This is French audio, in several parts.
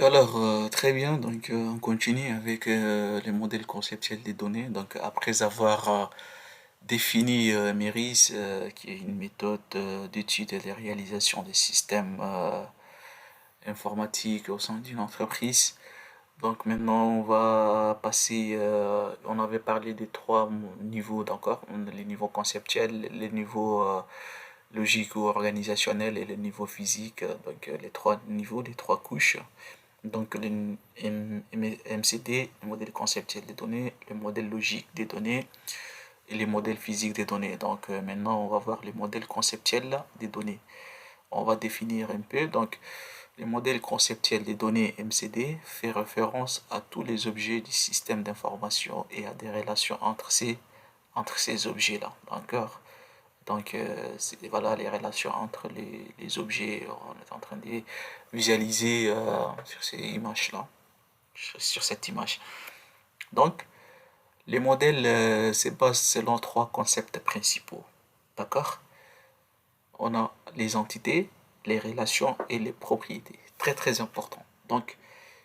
Alors, très bien, donc on continue avec les modèles conceptuels des données. Donc, après avoir défini MERIS, qui est une méthode d'étude et de réalisation des systèmes informatiques au sein d'une entreprise, donc maintenant on va passer, on avait parlé des niveaux, d'accord? Les niveaux conceptuels, les niveaux logiques ou organisationnels et les niveaux physiques, donc les trois niveaux, les trois couches. Donc le MCD, le modèle conceptuel des données, le modèle logique des données et les modèles physiques des données. Donc maintenant, on va voir les modèles conceptuels des données. On va définir un peu. Donc le modèle conceptuel des données MCD fait référence à tous les objets du système d'information et à des relations entre ces objets-là. D'accord? Donc, voilà les relations entre les objets. On est en train de visualiser sur ces images-là, sur cette image. Donc, les modèles se basent selon trois concepts principaux. D'accord? On a les entités, les relations et les propriétés. Très très important. Donc,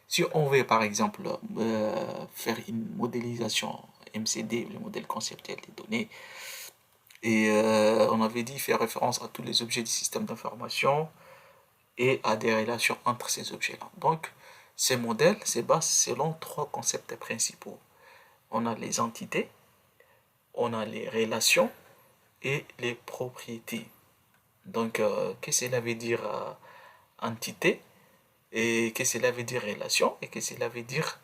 si on veut par exemple faire une modélisation MCD, le modèle conceptuel des données, et on avait dit faire référence à tous les objets du système d'information et à des relations entre ces objets-là. Donc, ces modèles se basent selon trois concepts principaux. On a les entités, on a les relations et les propriétés. Donc, qu'est-ce que cela veut dire entité et qu'est-ce que cela veut dire relation et qu'est-ce que cela veut dire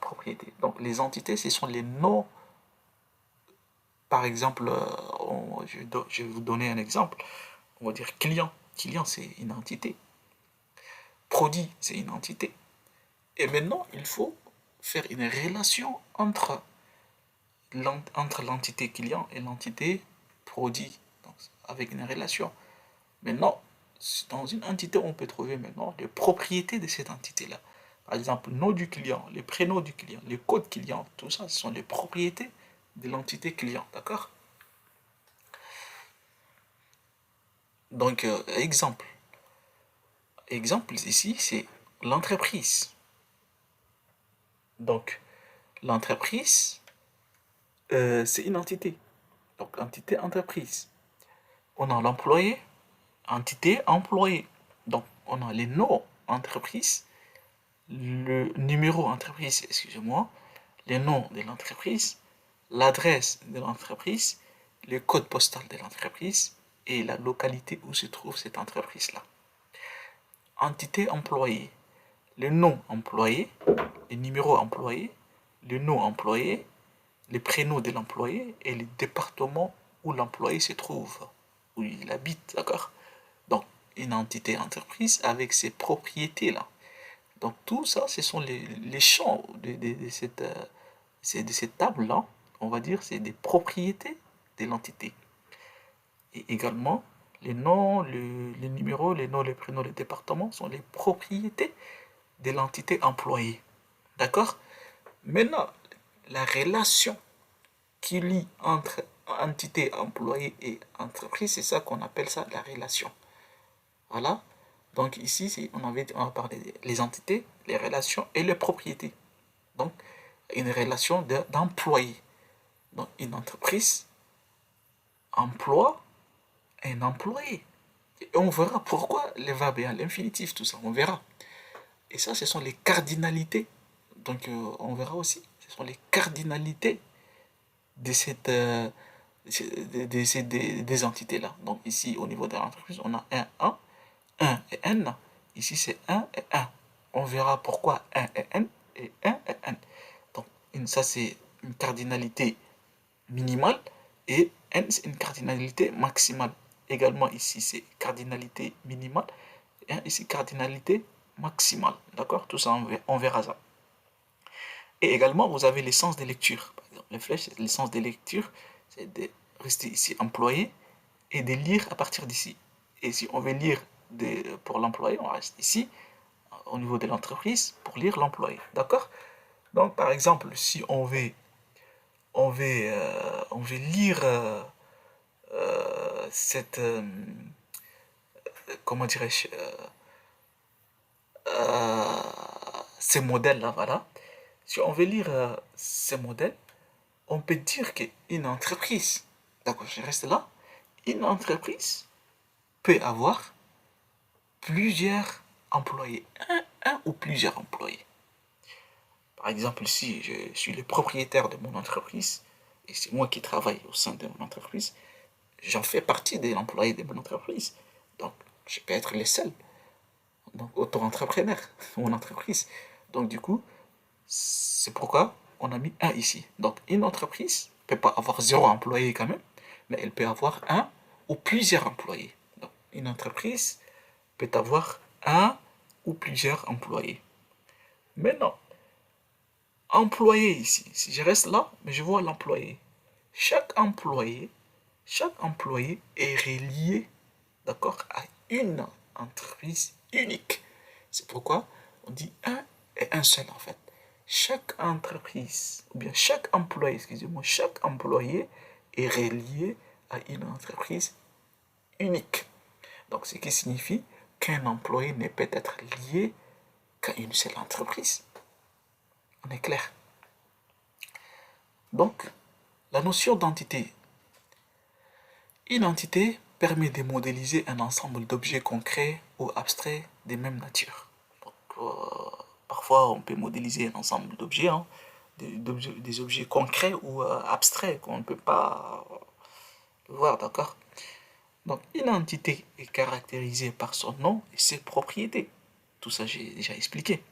propriété. Donc, les entités, ce sont les noms. Par exemple, je vais vous donner un exemple. On va dire client. Client, c'est une entité. Produit, c'est une entité. Et maintenant, il faut faire une relation entre l'entité client et l'entité produit. Donc, avec une relation. Maintenant, dans une entité, on peut trouver maintenant les propriétés de cette entité-là. Par exemple, le nom du client, les prénoms du client, les codes client, tout ça, ce sont les propriétés de l'entité client. D'accord? Donc, exemple. Exemple ici, c'est l'entreprise. Donc, l'entreprise, c'est une entité. Donc, entité entreprise. On a l'employé, entité employé. Donc, on a les noms entreprise, le numéro entreprise, excusez-moi, les noms de l'entreprise, l'adresse de l'entreprise, le code postal de l'entreprise et la localité où se trouve cette entreprise-là. Entité employée, le nom employé, le numéro employé, le nom employé, le prénom de l'employé et le département où l'employé se trouve, où il habite, d'accord? Donc, une entité entreprise avec ses propriétés-là. Donc, tout ça, ce sont les champs de cette table-là, on va dire, c'est des propriétés de l'entité. Et également, les noms, les numéros, les noms, les prénoms, les départements sont les propriétés de l'entité employée. D'accord? Maintenant, la relation qui lie entre entité employée et entreprise, c'est ça qu'on appelle ça la relation. Voilà. Donc ici, on a parlé des entités, les relations et les propriétés. Donc, une relation d'employé. Donc, une entreprise emploie un employé. Et on verra pourquoi les verbes et l'infinitif, tout ça, on verra. Et ça, ce sont les cardinalités. Donc, on verra aussi, ce sont les cardinalités de cette, des entités-là. Donc, ici, au niveau de l'entreprise, on a un et N. Ici, c'est un et un. On verra pourquoi un et N et un et N. Donc, ça, c'est une cardinalité minimale et N, c'est une cardinalité maximale. Également, ici, c'est cardinalité minimale et ici, cardinalité maximale. D'accord? Tout ça, on verra ça. Et également, vous avez l'essence des lectures. Par exemple, les flèches, l'essence des lectures, c'est de rester ici employé et de lire à partir d'ici. Et si on veut lire pour l'employé, on reste ici, au niveau de l'entreprise, pour lire l'employé. D'accord? Donc, par exemple, si on veut lire cette, comment dirais-je, ces modèles-là, voilà. Si on veut lire ces modèles, on peut dire qu'une entreprise, d'accord, je reste là, une entreprise peut avoir plusieurs employés, un ou plusieurs employés. Par exemple, si je suis le propriétaire de mon entreprise, et c'est moi qui travaille au sein de mon entreprise, j'en fais partie des employés de mon entreprise. Donc, je peux être le seul. Donc, auto-entrepreneur, mon entreprise. Donc, du coup, c'est pourquoi on a mis un ici. Donc, une entreprise ne peut pas avoir zéro employé quand même, mais elle peut avoir un ou plusieurs employés. Donc, une entreprise peut avoir un ou plusieurs employés. Maintenant, employé ici, si je reste là, mais je vois l'employé. Chaque employé, chaque employé est relié, d'accord, à une entreprise unique. C'est pourquoi on dit un et un seul en fait. Chaque entreprise, ou bien chaque employé, excusez-moi, chaque employé est relié à une entreprise unique. Donc, ce qui signifie qu'un employé ne peut être lié qu'à une seule entreprise. On est clair. Donc, la notion d'entité. Une entité permet de modéliser un ensemble d'objets concrets ou abstraits de même nature. Donc, parfois, on peut modéliser un ensemble d'objets, hein, des objets concrets ou abstraits qu'on ne peut pas voir, d'accord? Donc, une entité est caractérisée par son nom et ses propriétés. Tout ça, j'ai déjà expliqué.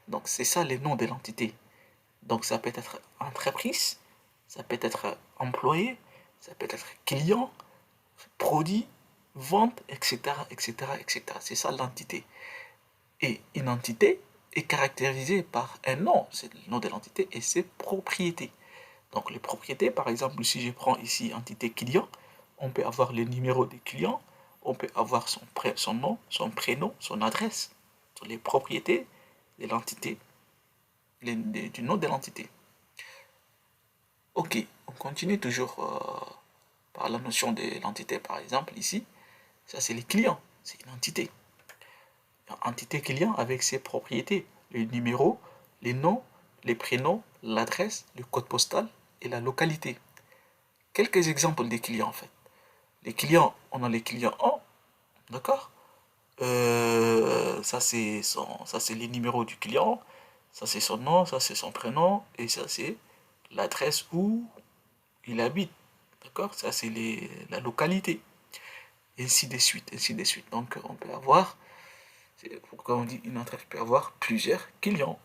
Donc, c'est ça les noms de l'entité. Donc, ça peut être entreprise, ça peut être employé, ça peut être client, produit, vente, etc., etc., etc. C'est ça l'entité. Et une entité est caractérisée par un nom, c'est le nom de l'entité, et ses propriétés. Donc, les propriétés, par exemple, si je prends ici entité client, on peut avoir le numéro du client, on peut avoir son nom, son prénom, son adresse. Ce sont les propriétés de l'entité, du nom de l'entité. Ok, on continue toujours par la notion de l'entité, par exemple, ici. Ça, c'est les clients, c'est une entité. Une entité client avec ses propriétés, le numéro, les noms, les prénoms, l'adresse, le code postal et la localité. Quelques exemples des clients, en fait. Les clients, on a les clients 1, d'accord. Ça c'est les numéros du client, ça c'est son nom, ça c'est son prénom, et ça c'est l'adresse où il habite, d'accord. Ça c'est la localité, et ainsi de suite, ainsi de suite. Donc on peut avoir, c'est pourquoi on dit une entreprise peut avoir plusieurs clients.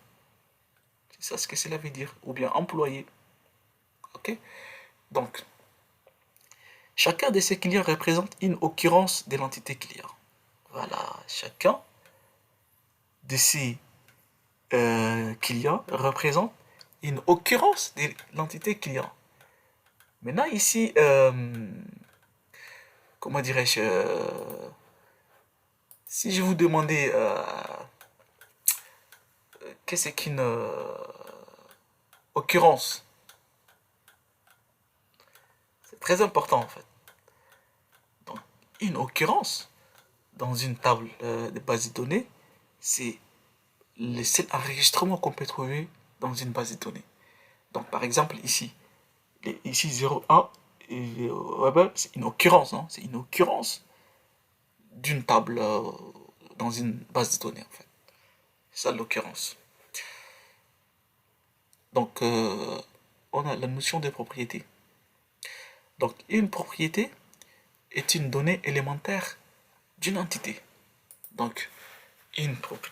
C'est ça ce que cela veut dire, ou bien employés, ok. Donc chacun de ces clients représente une occurrence de l'entité client. Voilà, chacun de ces clients représente une occurrence de l'entité client. Maintenant ici, comment dirais-je, si je vous demandais qu'est-ce qu'une occurrence, c'est très important en fait. Donc, une occurrence dans une table de base de données, c'est le seul enregistrement qu'on peut trouver dans une base de données. Donc, par exemple, ici 01, c'est une occurrence, hein, c'est une occurrence d'une table dans une base de données, en fait. C'est ça l'occurrence. Donc, on a la notion de propriété. Donc, une propriété est une donnée élémentaire d'une entité. Donc,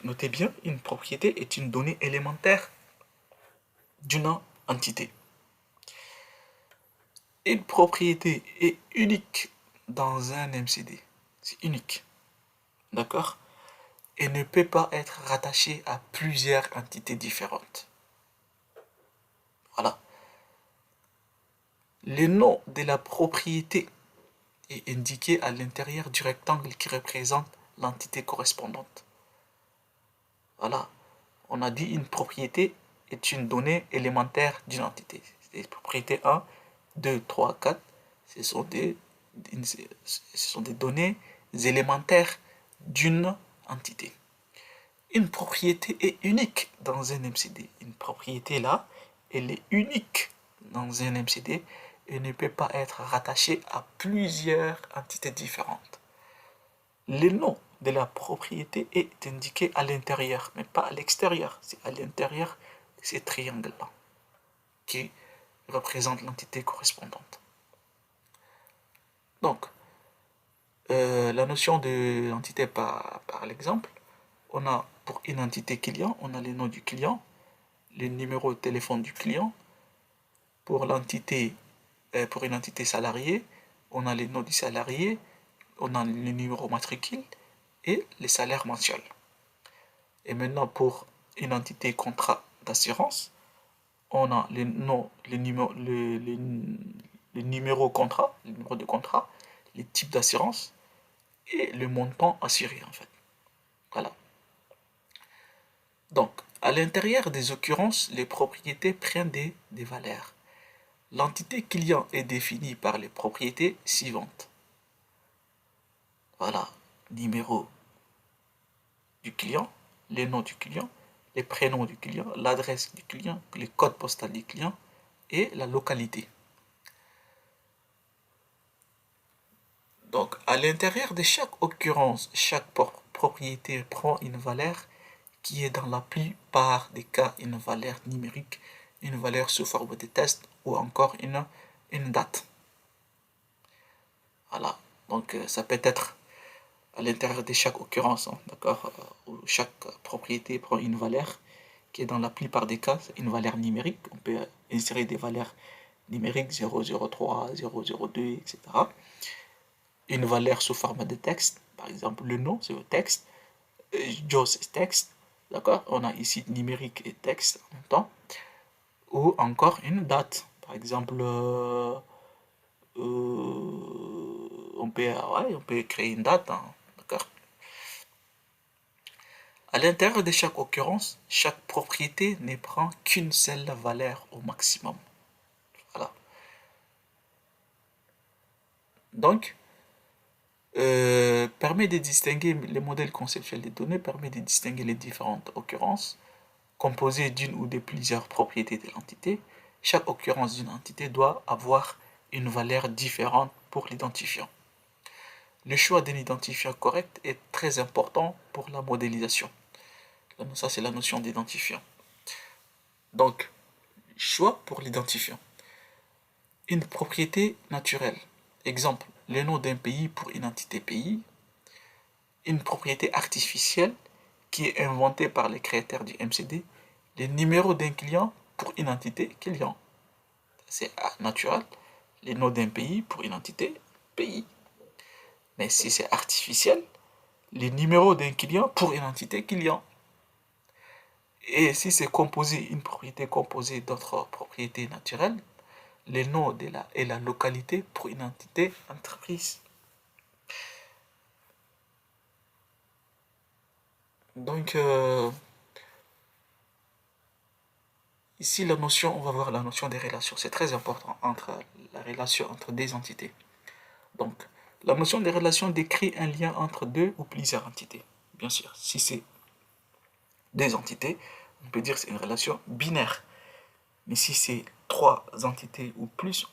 notez bien, une propriété est une donnée élémentaire d'une entité. Une propriété est unique dans un MCD. C'est unique. D'accord? Et ne peut pas être rattachée à plusieurs entités différentes. Voilà. Le nom de la propriété est indiqué à l'intérieur du rectangle qui représente l'entité correspondante. Voilà. On a dit une propriété est une donnée élémentaire d'une entité. Les propriétés 1, 2, 3, 4, ce sont des données élémentaires d'une entité. Une propriété est unique dans un MCD. Une propriété là, elle est unique dans un MCD et ne peut pas être rattachée à plusieurs entités différentes. Le nom de la propriété est indiqué à l'intérieur, mais pas à l'extérieur. C'est à l'intérieur de ces triangles-là qui représentent l'entité correspondante. Donc, la notion de l'entité par l'exemple, on a pour une entité client, on a le nom du client, le numéro de téléphone du client. Pour pour une entité salariée, on a le nom du salarié, on a le numéro matricule et les salaires mensuels. Et maintenant, pour une entité contrat d'assurance, on a le nom, le numéro contrat, le numéro de contrat, les types d'assurance et le montant assuré en fait. Voilà. Donc, à l'intérieur des occurrences, les propriétés prennent des valeurs. L'entité client est définie par les propriétés suivantes. Voilà, numéro du client, les noms du client, les prénoms du client, l'adresse du client, les codes postaux du client et la localité. Donc, à l'intérieur de chaque occurrence, chaque propriété prend une valeur qui est dans la plupart des cas une valeur numérique, une valeur sous forme de test ou encore une date. Voilà, donc ça peut être à l'intérieur de chaque occurrence, hein, d'accord, où chaque propriété prend une valeur qui est dans la plupart des cas une valeur numérique. On peut insérer des valeurs numériques 003, 002, etc. Une valeur sous forme de texte, par exemple le nom c'est le texte, Joe c'est texte, d'accord, on a ici numérique et texte en même temps, ou encore une date, par exemple on peut créer une date, hein, d'accord. À l'intérieur de chaque occurrence, chaque propriété ne prend qu'une seule valeur au maximum. Voilà. Donc, permet de distinguer les modèles conceptuels des données, permet de distinguer les différentes occurrences composées d'une ou de plusieurs propriétés de l'entité. Chaque occurrence d'une entité doit avoir une valeur différente pour l'identifiant. Le choix d'un identifiant correct est très important pour la modélisation. Ça, c'est la notion d'identifiant. Donc, choix pour l'identifiant. Une propriété naturelle. Exemple, le nom d'un pays pour une entité pays. Une propriété artificielle qui est inventée par les créateurs du MCD. Le numéro d'un client pour une entité client. C'est naturel. Le nom d'un pays pour une entité pays. Mais si c'est artificiel, le numéro d'un client pour une entité client. Et si c'est composé, une propriété composée d'autres propriétés naturelles, les noms et la localité pour une entité entreprise. Donc, ici, on va voir la notion des relations. C'est très important la relation entre des entités. Donc, la notion des relations décrit un lien entre deux ou plusieurs entités. Bien sûr, si c'est des entités, on peut dire que c'est une relation binaire. Mais si c'est trois entités ou plus,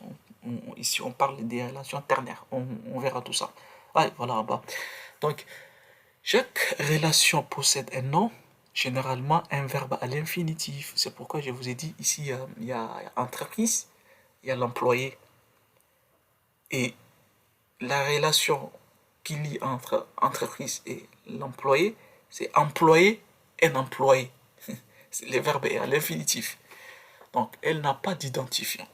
ici on parle des relations ternaires. On verra tout ça. Allez, voilà en bas. Donc, chaque relation possède un nom, généralement un verbe à l'infinitif. C'est pourquoi je vous ai dit ici, il y a entreprise, il y a l'employé. Et la relation qui lie entre entreprise et l'employé, c'est employé et employé. Le verbe est à l'infinitif. Donc, elle n'a pas d'identifiant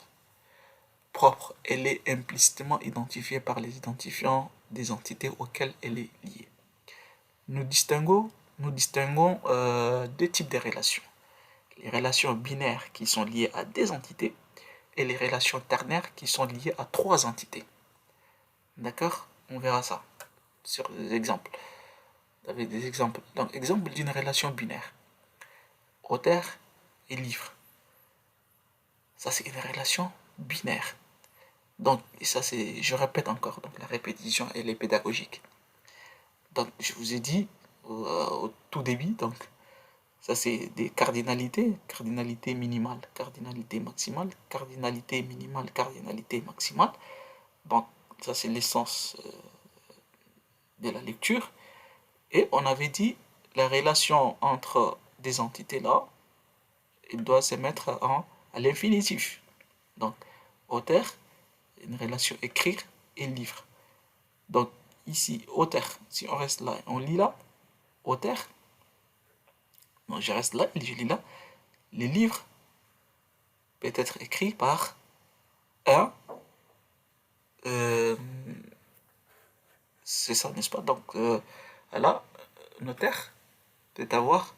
propre. Elle est implicitement identifiée par les identifiants des entités auxquelles elle est liée. Nous distinguons deux types de relations. Les relations binaires qui sont liées à des entités et les relations ternaires qui sont liées à trois entités. D'accord? On verra ça sur des exemples. Avec des exemples. Donc, exemple d'une relation binaire. Auteur et livre. Ça, c'est une relation binaire. Donc, ça, je répète encore, donc la répétition, elle est pédagogique. Donc, je vous ai dit au tout début, donc, Ça, c'est des cardinalités. Cardinalité minimale, cardinalité maximale, cardinalité minimale, cardinalité maximale. Donc, ça, c'est l'essence de la lecture. Et on avait dit la relation entre des entités-là, il doit se mettre à l'infinitif. Donc, auteur, une relation écrire et livre. Donc, ici, auteur, si on reste là, on lit là, auteur, non, je reste là, je lis là, les livres peut être écrit par un, euh, c'est ça, n'est-ce pas? Donc, là, notaire peut avoir,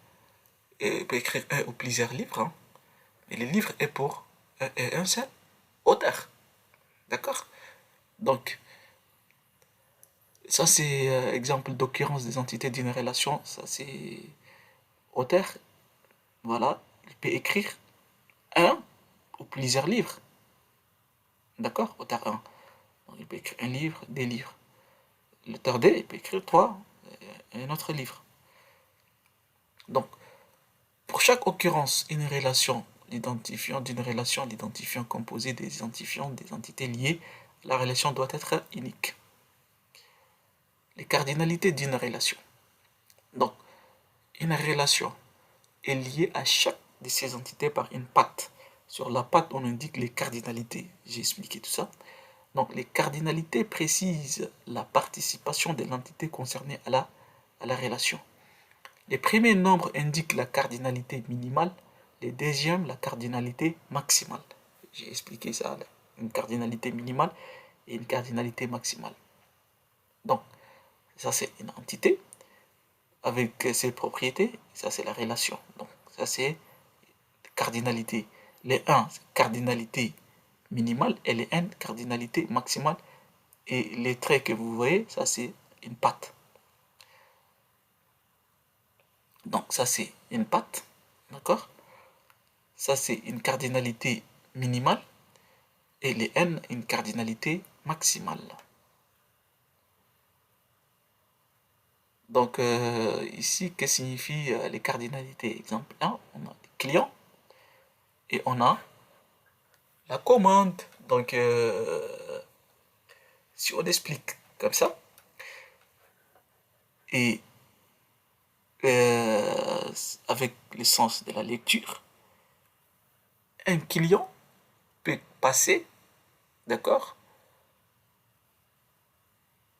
peut écrire un ou plusieurs livres, hein, mais le livre est pour un seul auteur, d'accord? Donc, ça c'est exemple d'occurrence des entités d'une relation, ça c'est auteur, voilà, il peut écrire un ou plusieurs livres, d'accord? Auteur un. Donc, il peut écrire un livre, des livres. L'auteur 2, il peut écrire trois, un autre livre. Donc, pour chaque occurrence, une relation, l'identifiant d'une relation, l'identifiant composé des identifiants des entités liées, la relation doit être unique. Les cardinalités d'une relation. Donc, une relation est liée à chaque de ces entités par une patte. Sur la patte, on indique les cardinalités. J'ai expliqué tout ça. Donc, les cardinalités précisent la participation de l'entité concernée à la relation. Les premiers nombres indiquent la cardinalité minimale, les deuxièmes la cardinalité maximale. J'ai expliqué ça, une cardinalité minimale et une cardinalité maximale. Donc, ça c'est une entité avec ses propriétés, ça c'est la relation. Donc, ça c'est cardinalité. Les 1, c'est cardinalité minimale et les n, cardinalité maximale. Et les traits que vous voyez, ça c'est une patte. Donc ça c'est une patte, d'accord? Ça c'est une cardinalité minimale et les n une cardinalité maximale. Donc ici, que signifient les cardinalités? Exemple 1, on a les clients et on a la commande. Donc si on explique comme ça, et avec le sens de la lecture, un client peut passer, d'accord?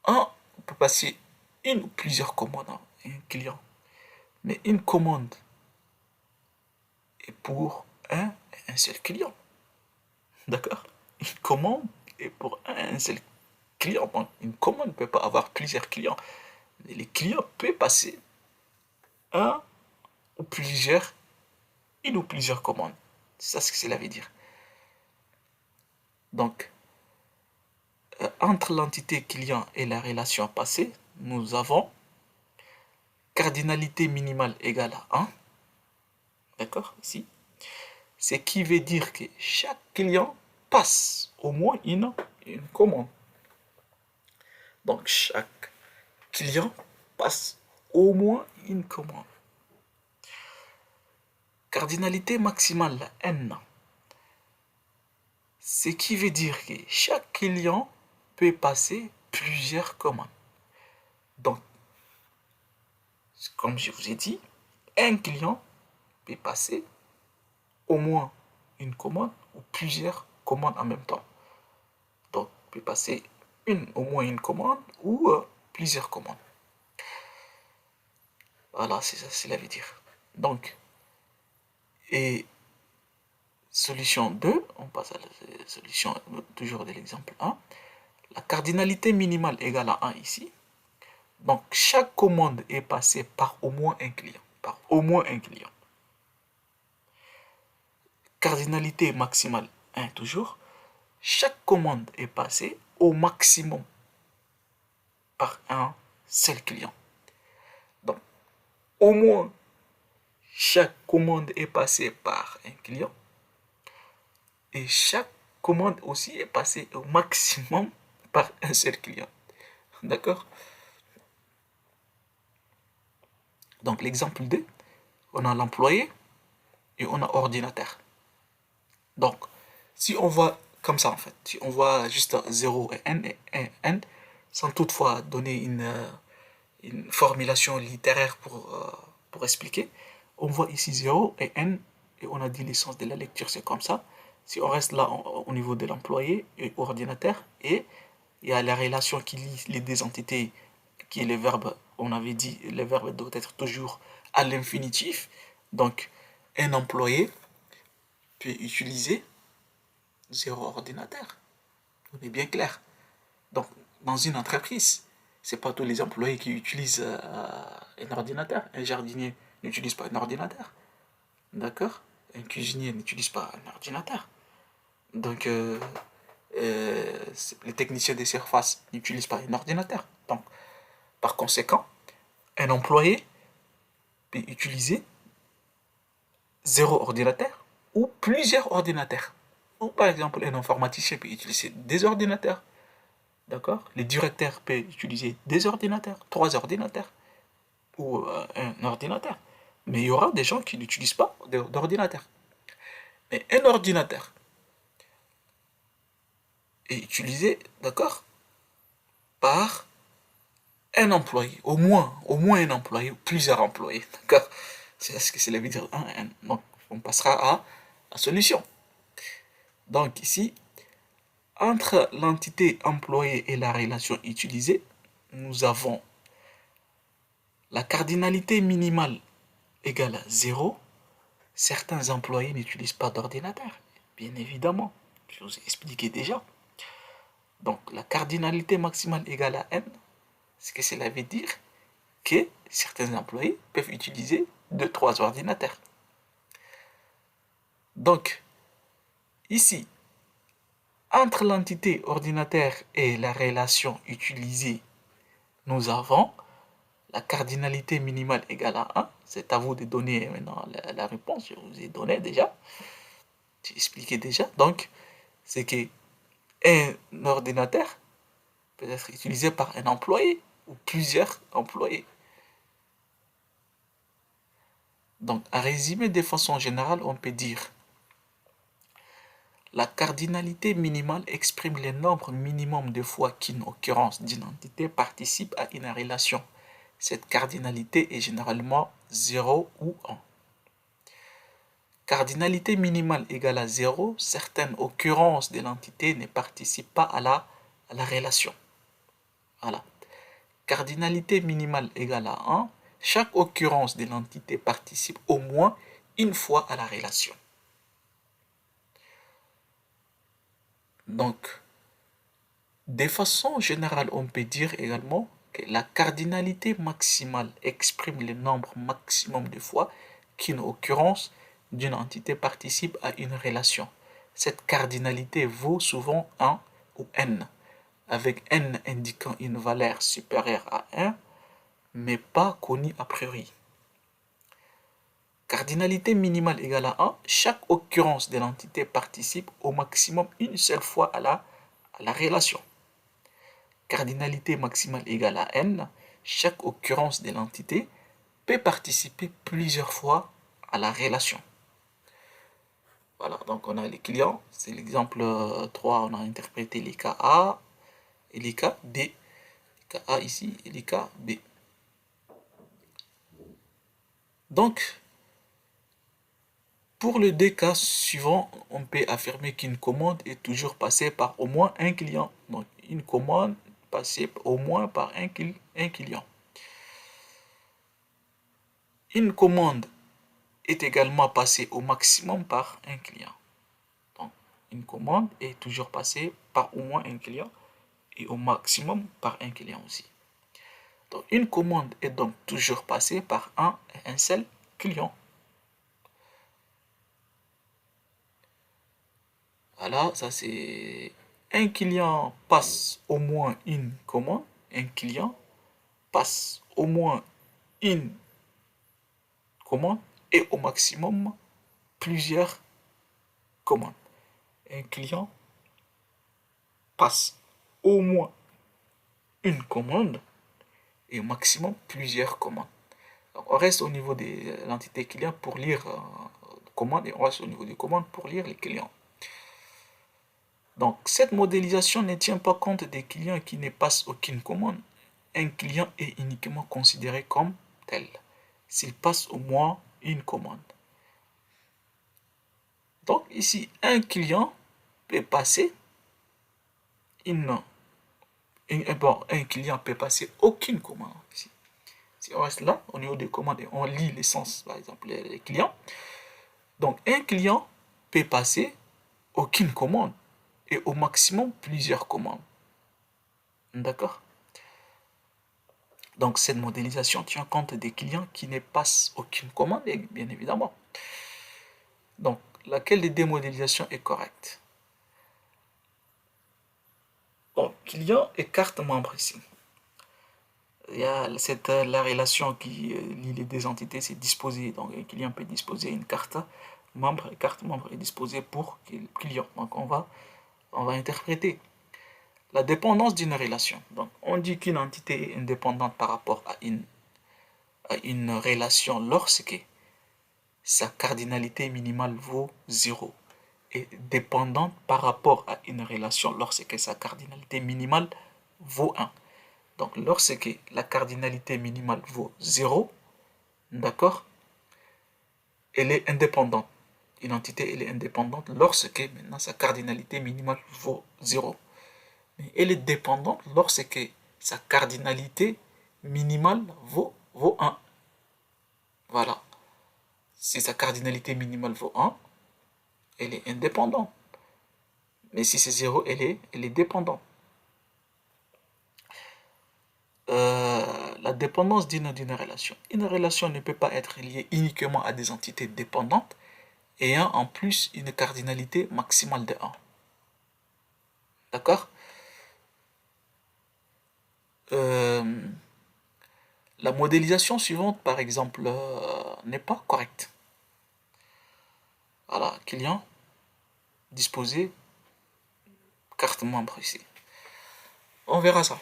On peut passer une ou plusieurs commandes à un client. Mais une commande est pour un seul client. D'accord? Une commande est pour un seul client. Bon, une commande ne peut pas avoir plusieurs clients. Mais les clients peuvent passer un ou plusieurs, une ou plusieurs commandes. C'est ça ce que cela veut dire. Donc, entre l'entité client et la relation passée, nous avons cardinalité minimale égale à 1. D'accord? Ici. Ce qui veut dire que chaque client passe au moins une commande. Donc, chaque client passe au moins une commande. Cardinalité maximale, n. Ce qui veut dire que chaque client peut passer plusieurs commandes. Donc, comme je vous ai dit, un client peut passer au moins une commande ou plusieurs commandes en même temps. Donc, peut passer au moins une commande ou plusieurs commandes. Voilà, c'est ça, cela veut dire. Donc, et solution 2, on passe à la solution toujours de l'exemple 1. La cardinalité minimale égale à 1 ici. Donc, chaque commande est passée par au moins un client. Par au moins un client. Cardinalité maximale 1 toujours. Chaque commande est passée au maximum par un seul client. Donc, au moins, chaque commande est passée par un client. Et chaque commande aussi est passée au maximum par un seul client. D'accord? Donc, l'exemple 2, on a l'employé et on a ordinateur. Donc, si on voit comme ça en fait, si on voit juste 0 et n, sans toutefois donner une formulation littéraire pour expliquer, on voit ici 0 et n, et on a dit l'essence de la lecture, c'est comme ça. Si on reste là au niveau de l'employé et ordinateur, et il y a la relation qui lie les deux entités, qui est le verbe, on avait dit, le verbe doit être toujours à l'infinitif. Donc, un employé peut utiliser 0 ordinateur. On est bien clair. Donc, dans une entreprise, c'est pas tous les employés qui utilisent un ordinateur. Un jardinier n'utilise pas un ordinateur. D'accord? Un cuisinier n'utilise pas un ordinateur. Donc, les techniciens des surfaces n'utilisent pas un ordinateur. Donc, par conséquent, un employé peut utiliser 0 ordinateur ou plusieurs ordinateurs. Ou par exemple, un informaticien peut utiliser des ordinateurs. D'accord? Les directeurs peuvent utiliser des ordinateurs, 3 ordinateurs ou un ordinateur. Mais il y aura des gens qui n'utilisent pas d'ordinateur. Mais un ordinateur est utilisé, d'accord, par un employé, au moins un employé, ou plusieurs employés, d'accord? C'est ce que cela veut dire un. Donc, on passera à la solution. Donc ici, entre l'entité employée et la relation utilisée, nous avons la cardinalité minimale égale à 0. Certains employés n'utilisent pas d'ordinateur, bien évidemment. Je vous ai expliqué déjà. Donc la cardinalité maximale égale à n, ce que cela veut dire que certains employés peuvent utiliser 2-3 ordinateurs. Donc, ici, entre l'entité ordinateur et la relation utilisée, nous avons la cardinalité minimale égale à 1. C'est à vous de donner maintenant la réponse. Je vous ai donné déjà. J'ai expliqué déjà. Donc, c'est que un ordinateur peut être utilisé par un employé ou plusieurs employés. Donc, à résumer de façon générale, on peut dire la cardinalité minimale exprime le nombre minimum de fois qu'une occurrence d'une entité participe à une relation. Cette cardinalité est généralement 0 ou 1. Cardinalité minimale égale à 0, certaines occurrences de l'entité ne participent pas à la relation. Voilà. Cardinalité minimale égale à 1, chaque occurrence de l'entité participe au moins une fois à la relation. Donc, de façon générale, on peut dire également que la cardinalité maximale exprime le nombre maximum de fois qu'une occurrence d'une entité participe à une relation. Cette cardinalité vaut souvent 1 ou n, avec n indiquant une valeur supérieure à 1, mais pas connue a priori. Cardinalité minimale égale à 1, chaque occurrence de l'entité participe au maximum une seule fois à la relation. Cardinalité maximale égale à n, chaque occurrence de l'entité peut participer plusieurs fois à la relation. Voilà, donc on a les clients, c'est l'exemple 3, on a interprété les cas A et les cas B. Les cas A ici et les cas B. Donc, pour les deux cas suivants, on peut affirmer qu'une commande est toujours passée par au moins un client. Donc, une commande passée au moins par un client. Une commande est également passée au maximum par un client. Donc, une commande est toujours passée par au moins un client et au maximum par un client aussi. Donc, une commande est donc toujours passée par un seul client. Voilà, ça c'est un client passe au moins une commande, un client passe au moins une commande et au maximum plusieurs commandes. Un client passe au moins une commande et au maximum plusieurs commandes. On reste au niveau de l'entité client pour lire commande et on reste au niveau des commandes pour lire les clients. Donc, cette modélisation ne tient pas compte des clients qui ne passent aucune commande. Un client est uniquement considéré comme tel s'il passe au moins une commande. Donc, ici, un client peut passer un client peut passer aucune commande. Ici. Si on reste là, au niveau des commandes, et on lit l'essence, par exemple, les clients. Donc, un client peut passer aucune commande et au maximum plusieurs commandes. D'accord? Donc, cette modélisation tient compte des clients qui ne passent aucune commande, bien évidemment. Donc, laquelle des démodélisations est correcte? Bon, client et carte membre ici. Il y a la relation qui lie les deux entités, c'est disposer. Donc, un client peut disposer une carte membre et carte membre est disposée pour le client. Donc, on va interpréter la dépendance d'une relation. Donc, on dit qu'une entité est indépendante par rapport à une relation lorsque sa cardinalité minimale vaut 0 et dépendante par rapport à une relation lorsque sa cardinalité minimale vaut 1. Donc, lorsque la cardinalité minimale vaut 0, d'accord, elle est indépendante. Une entité, elle est indépendante lorsque maintenant sa cardinalité minimale vaut 0. Mais elle est dépendante lorsque sa cardinalité minimale vaut 1. Voilà. Si sa cardinalité minimale vaut 1, elle est indépendante. Mais si c'est 0, elle est dépendante. La dépendance d'une relation. Une relation ne peut pas être liée uniquement à des entités dépendantes ayant en plus une cardinalité maximale de 1. D'accord? La modélisation suivante, par exemple, n'est pas correcte. Voilà, client, disposer, carte membre ici. On verra ça.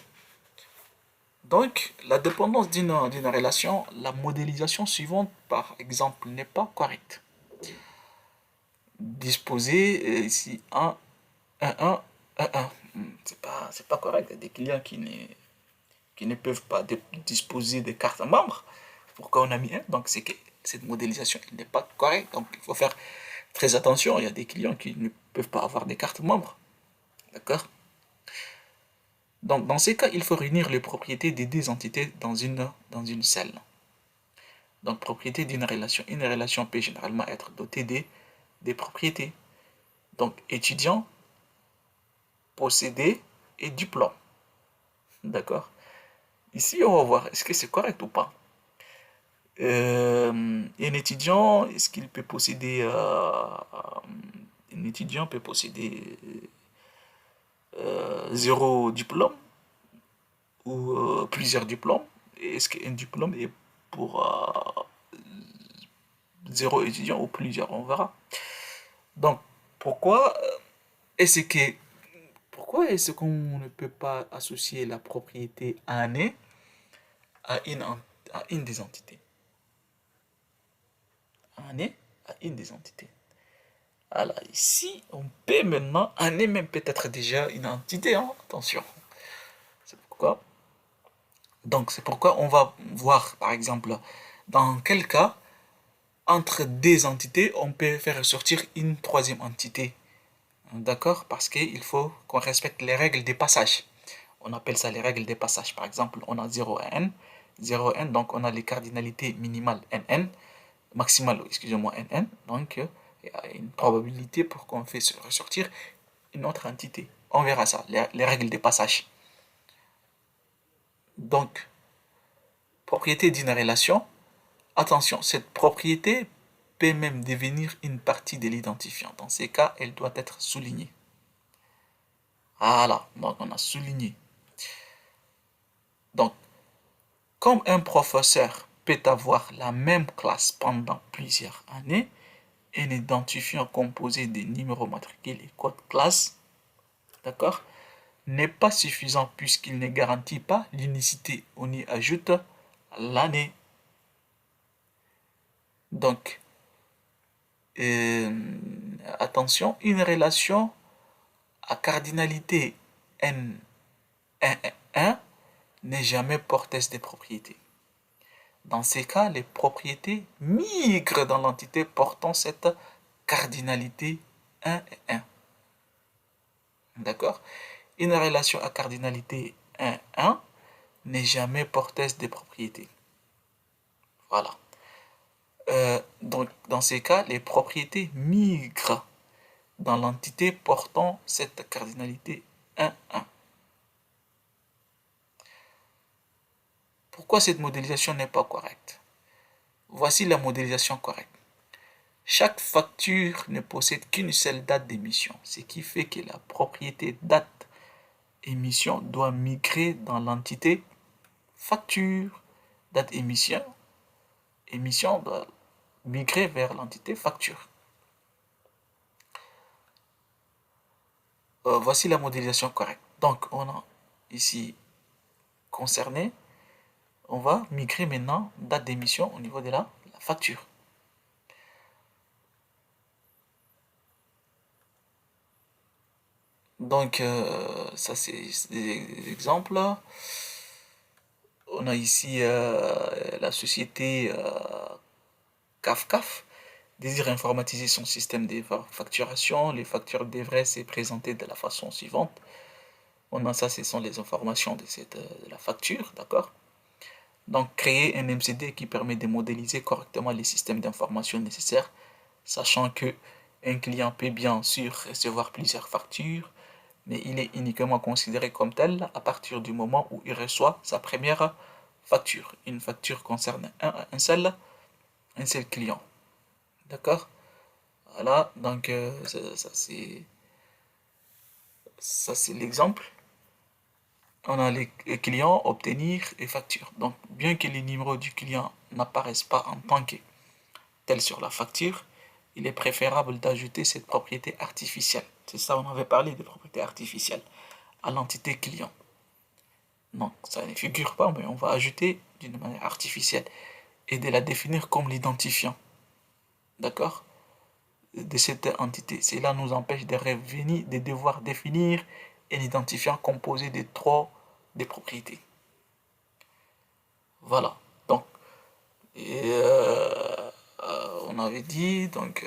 Donc, la dépendance d'une relation, la modélisation suivante, par exemple, n'est pas correcte. Disposer ici 1, 1, 1, 1, 1. C'est pas correct. Il y a des clients qui ne peuvent pas disposer de cartes membres. Pourquoi on a mis 1? Donc, c'est que cette modélisation n'est pas correcte. Donc, il faut faire très attention. Il y a des clients qui ne peuvent pas avoir des cartes membres. D'accord? Donc, dans ces cas, il faut réunir les propriétés des deux entités dans une seule. Donc, propriété d'une relation. Une relation peut généralement être dotée des propriétés. Donc, étudiant, possédé et diplôme. D'accord? Ici, on va voir, est-ce que c'est correct ou pas? Un étudiant, est-ce qu'il peut posséder... un étudiant peut posséder 0 diplôme ou plusieurs diplômes? Est-ce qu'un diplôme est pour 0 étudiant ou plusieurs? On verra. Donc, pourquoi est-ce que pourquoi est-ce qu'on ne peut pas associer la propriété année à une des entités? Année à une des entités. Alors ici, on peut maintenant, année même peut-être déjà une entité, hein? Attention. C'est pourquoi. Donc c'est pourquoi on va voir, par exemple, dans quel cas, entre deux entités, on peut faire ressortir une troisième entité. D'accord? Parce qu'il faut qu'on respecte les règles des passages. On appelle ça les règles des passages. Par exemple, on a 0 à n. 0 à n, donc on a les cardinalités minimales nn, maximales, excusez-moi, nn. Donc, il y a une probabilité pour qu'on fasse ressortir une autre entité. On verra ça, les règles des passages. Donc, propriété d'une relation. Attention, cette propriété peut même devenir une partie de l'identifiant. Dans ces cas, elle doit être soulignée. Voilà, donc on a souligné. Donc, comme un professeur peut avoir la même classe pendant plusieurs années, un identifiant composé des numéros matricules et code classe, d'accord, n'est pas suffisant puisqu'il ne garantit pas l'unicité. On y ajoute l'année. Donc, attention, une relation à cardinalité n 1 n'est jamais porteuse des propriétés. Dans ces cas, les propriétés migrent dans l'entité portant cette cardinalité 1 et 1. D'accord? Une relation à cardinalité 1, 1 n'est jamais porteuse des propriétés. Voilà. Donc, dans ces cas, les propriétés migrent dans l'entité portant cette cardinalité 1, 1. Pourquoi cette modélisation n'est pas correcte? Voici la modélisation correcte. Chaque facture ne possède qu'une seule date d'émission, ce qui fait que la propriété date émission doit migrer dans l'entité facture. Date émission doit migrer vers l'entité facture. Voici la modélisation correcte. Donc, on a ici concerné. On va migrer maintenant date d'émission au niveau de la facture. Donc, ça c'est des exemples. On a ici la société CAF désire informatiser son système de facturation. Les factures devraient se présenter de la façon suivante. On a ça, ce sont les informations de la facture, d'accord? Donc, créer un MCD qui permet de modéliser correctement les systèmes d'information nécessaires, sachant que un client peut bien sûr recevoir plusieurs factures, mais il est uniquement considéré comme tel à partir du moment où il reçoit sa première facture. Une facture concerne un seul client. D'accord? Voilà, donc ça c'est l'exemple. On a les clients, obtenir et facture. Donc, bien que les numéros du client n'apparaissent pas en tant que tel sur la facture, il est préférable d'ajouter cette propriété artificielle. C'est ça, on avait parlé de propriété artificielle à l'entité client. Non, ça ne figure pas, mais on va ajouter d'une manière artificielle et de la définir comme l'identifiant. D'accord? De cette entité. Cela nous empêche de devoir définir un identifiant composé de des propriétés. Voilà. Donc, on avait dit, donc,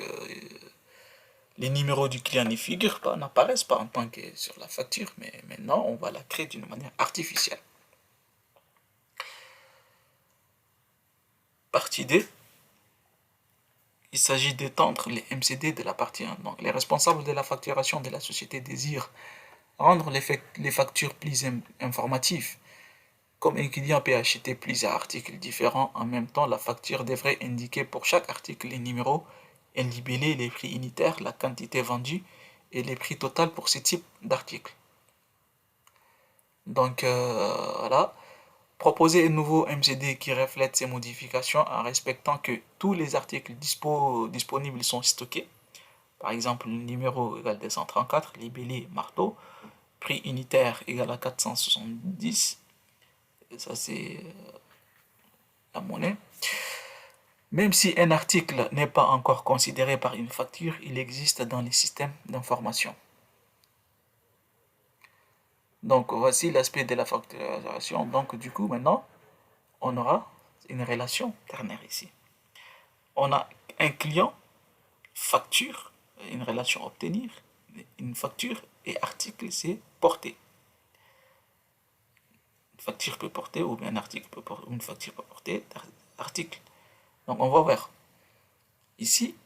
les numéros du client ne figurent pas, n'apparaissent pas en tant que sur la facture, mais maintenant, on va la créer d'une manière artificielle. Partie D. Il s'agit d'étendre les MCD de la partie 1. Donc, les responsables de la facturation de la société désirent rendre les factures plus informatives. Comme un client peut acheter plusieurs articles différents en même temps, la facture devrait indiquer pour chaque article les numéros, un libellé, les prix unitaires, la quantité vendue et les prix total pour ce type d'article. Donc voilà, proposer un nouveau MCD qui reflète ces modifications en respectant que tous les articles disponibles sont stockés. Par exemple, le numéro égale 234, libellé marteau, prix unitaire égal à 470. Et ça, c'est la monnaie. Même si un article n'est pas encore considéré par une facture, il existe dans les systèmes d'information. Donc, voici l'aspect de la facturation. Donc, du coup, maintenant, on aura une relation ternaire ici. On a un client, facture, une relation obtenir, une facture, et article, c'est porter. Une facture peut porter, ou bien un article peut porter, une facture peut porter, article. Donc, on va voir. Ici,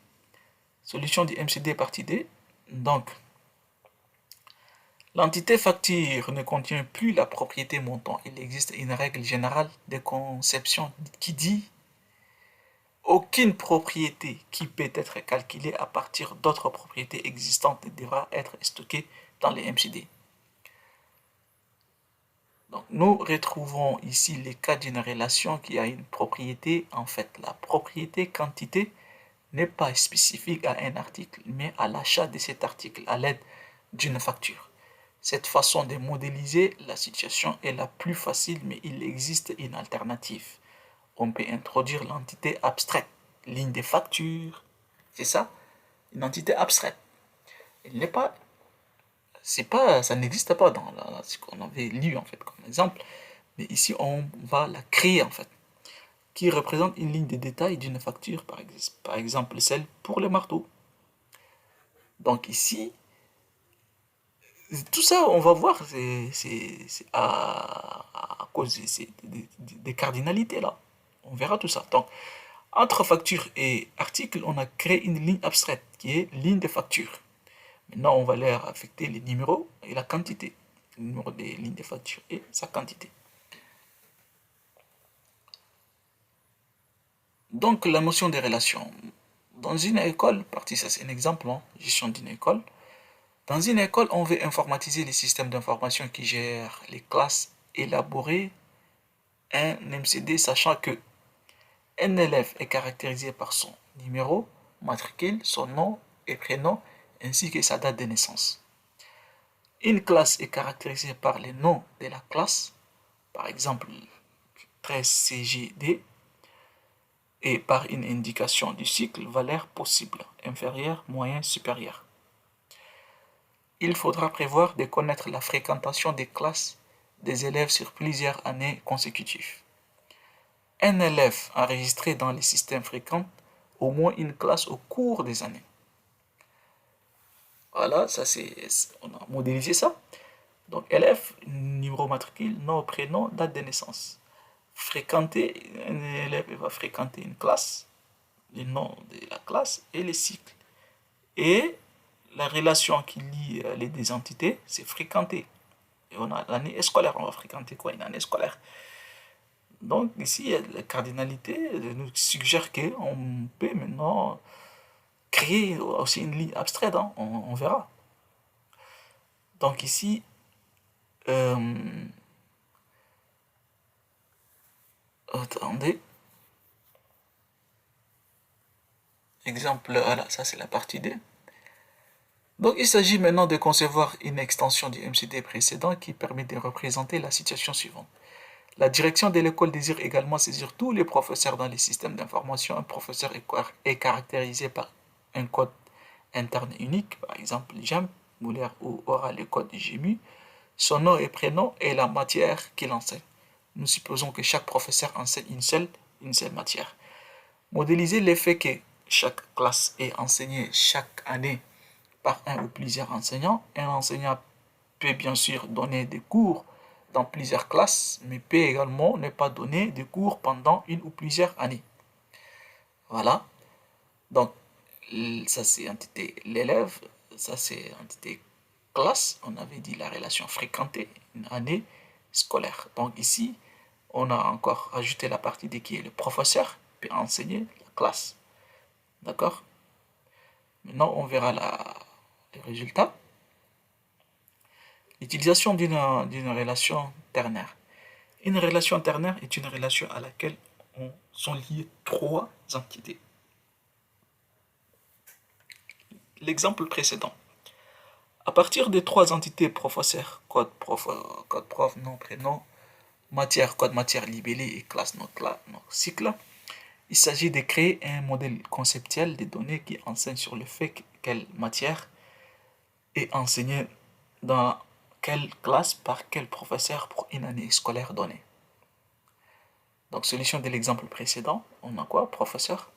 solution du MCD partie D. Donc, l'entité facture ne contient plus la propriété montant. Il existe une règle générale de conception qui dit aucune propriété qui peut être calculée à partir d'autres propriétés existantes devra être stockée dans les MCD. Donc, nous retrouvons ici le cas d'une relation qui a une propriété. En fait, la propriété quantité n'est pas spécifique à un article, mais à l'achat de cet article à l'aide d'une facture. Cette façon de modéliser la situation est la plus facile, mais il existe une alternative. On peut introduire l'entité abstraite ligne des factures. C'est ça, une entité abstraite. Elle n'est pas, c'est pas, ça n'existe pas dans ce qu'on avait lu en fait comme exemple. Mais ici, on va la créer en fait, qui représente une ligne de détail d'une facture, par exemple celle pour le marteau. Donc ici, tout ça, on va voir, c'est à cause des cardinalités là. On verra tout ça. Donc, entre facture et article, on a créé une ligne abstraite qui est ligne de facture. Maintenant, on va leur affecter les numéros et la quantité. Le numéro des lignes de facture et sa quantité. Donc, la notion des relations. Dans une école, partie ça c'est un exemple, hein, gestion d'une école. Dans une école, on veut informatiser les systèmes d'information qui gèrent les classes, élaborer un MCD, sachant que un élève est caractérisé par son numéro, matricule, son nom et prénom, ainsi que sa date de naissance. Une classe est caractérisée par les noms de la classe, par exemple 13CGD, et par une indication du cycle valeur possible, inférieur, moyen, supérieur. Il faudra prévoir de connaître la fréquentation des classes des élèves sur plusieurs années consécutives. Un élève enregistré dans les systèmes fréquente au moins une classe au cours des années. Voilà, ça c'est, on a modélisé ça. Donc élève, numéro matricule, nom, prénom, date de naissance. Fréquenter, un élève va fréquenter une classe, le nom de la classe et les cycles. Et la relation qui lie les deux entités, c'est fréquenter. Et on a l'année scolaire, on va fréquenter quoi? Une année scolaire. Donc ici, la cardinalité nous suggère qu'on peut maintenant créer aussi une ligne abstraite, hein, on verra. Donc ici, euh, attendez, exemple, voilà, ça c'est la partie D. Donc il s'agit maintenant de concevoir une extension du MCD précédent qui permet de représenter la situation suivante. La direction de l'école désire également saisir tous les professeurs dans les systèmes d'information. Un professeur est caractérisé par un code interne unique, par exemple GEM, Mouler ou aura le code GMU, son nom et prénom et la matière qu'il enseigne. Nous supposons que chaque professeur enseigne une seule matière. Modéliser l'effet que chaque classe est enseignée chaque année par un ou plusieurs enseignants. Un enseignant peut bien sûr donner des cours dans plusieurs classes, mais peut également ne pas donner de cours pendant une ou plusieurs années. Voilà. Donc, ça c'est entité l'élève, ça c'est entité classe. On avait dit la relation fréquentée, une année scolaire. Donc ici, on a encore ajouté la partie de qui est le professeur peut enseigner la classe. D'accord? Maintenant, on verra les résultats. L'utilisation d'une relation ternaire. Une relation ternaire est une relation à laquelle sont liées trois entités. L'exemple précédent. À partir des trois entités professeur, code prof, nom, prénom, matière, code matière libellé et classe notre cycle, il s'agit de créer un modèle conceptuel des données qui enseigne sur le fait quelle matière est enseignée dans quelle classe par quel professeur pour une année scolaire donnée. Donc, solution de l'exemple précédent, on a quoi? Professeur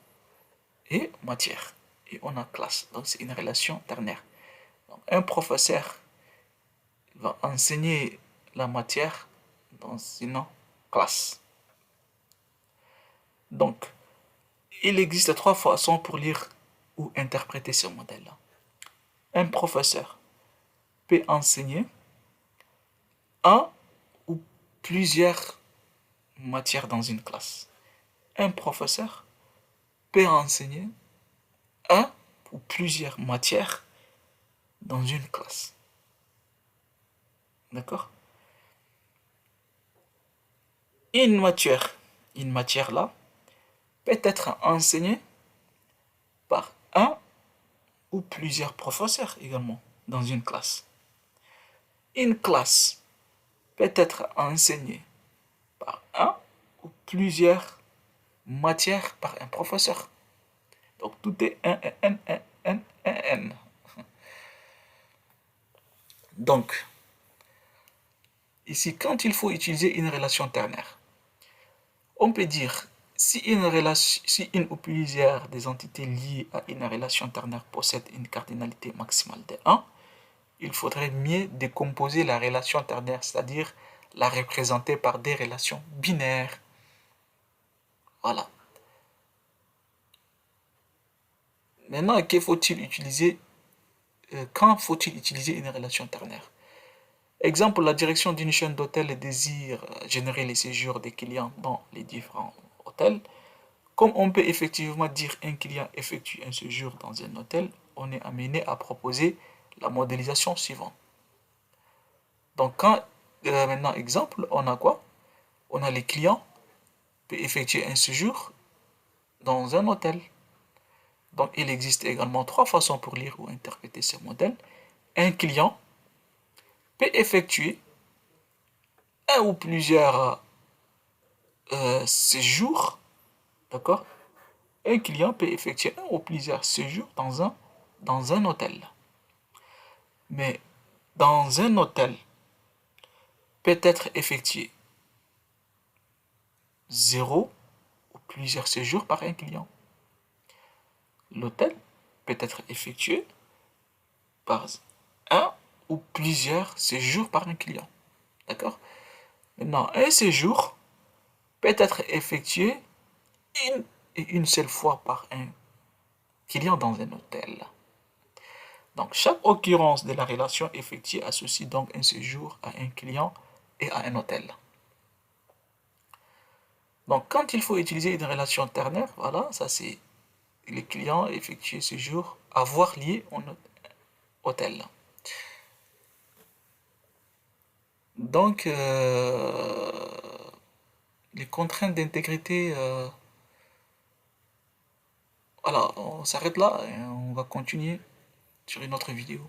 et matière. Et on a classe. Donc, c'est une relation ternaire. Donc, un professeur va enseigner la matière dans une classe. Donc, il existe trois façons pour lire ou interpréter ce modèle-là. Un professeur peut enseigner un ou plusieurs matières dans une classe. Un professeur peut enseigner un ou plusieurs matières dans une classe. D'accord? Une matière là, peut être enseignée par un ou plusieurs professeurs également dans une classe. Une classe peut être enseignée par un ou plusieurs matières par un professeur. Donc tout est n. Donc, ici, quand il faut utiliser une relation ternaire, on peut dire si une ou plusieurs des entités liées à une relation ternaire possèdent une cardinalité maximale de 1, il faudrait mieux décomposer la relation ternaire, c'est-à-dire la représenter par des relations binaires. Voilà. Maintenant, quand faut-il utiliser une relation ternaire? Exemple, la direction d'une chaîne d'hôtels désire générer les séjours des clients dans les différents hôtels. Comme on peut effectivement dire un client effectue un séjour dans un hôtel, on est amené à proposer la modélisation suivante. Donc, maintenant, exemple, on a quoi? On a les clients peut effectuer un séjour dans un hôtel. Donc, il existe également trois façons pour lire ou interpréter ce modèle. Un client peut effectuer un ou plusieurs séjours, d'accord? Un client peut effectuer un ou plusieurs séjours dans un hôtel. Mais dans un hôtel, peut être effectué zéro ou plusieurs séjours par un client. L'hôtel peut être effectué par un ou plusieurs séjours par un client. D'accord? Maintenant, un séjour peut être effectué une et une seule fois par un client dans un hôtel. Donc, chaque occurrence de la relation effectuée associe donc un séjour à un client et à un hôtel. Donc, quand il faut utiliser une relation ternaire, voilà, ça c'est les clients effectuer séjour, avoir lié en hôtel. Donc, les contraintes d'intégrité, voilà, on s'arrête là et on va continuer sur une autre vidéo.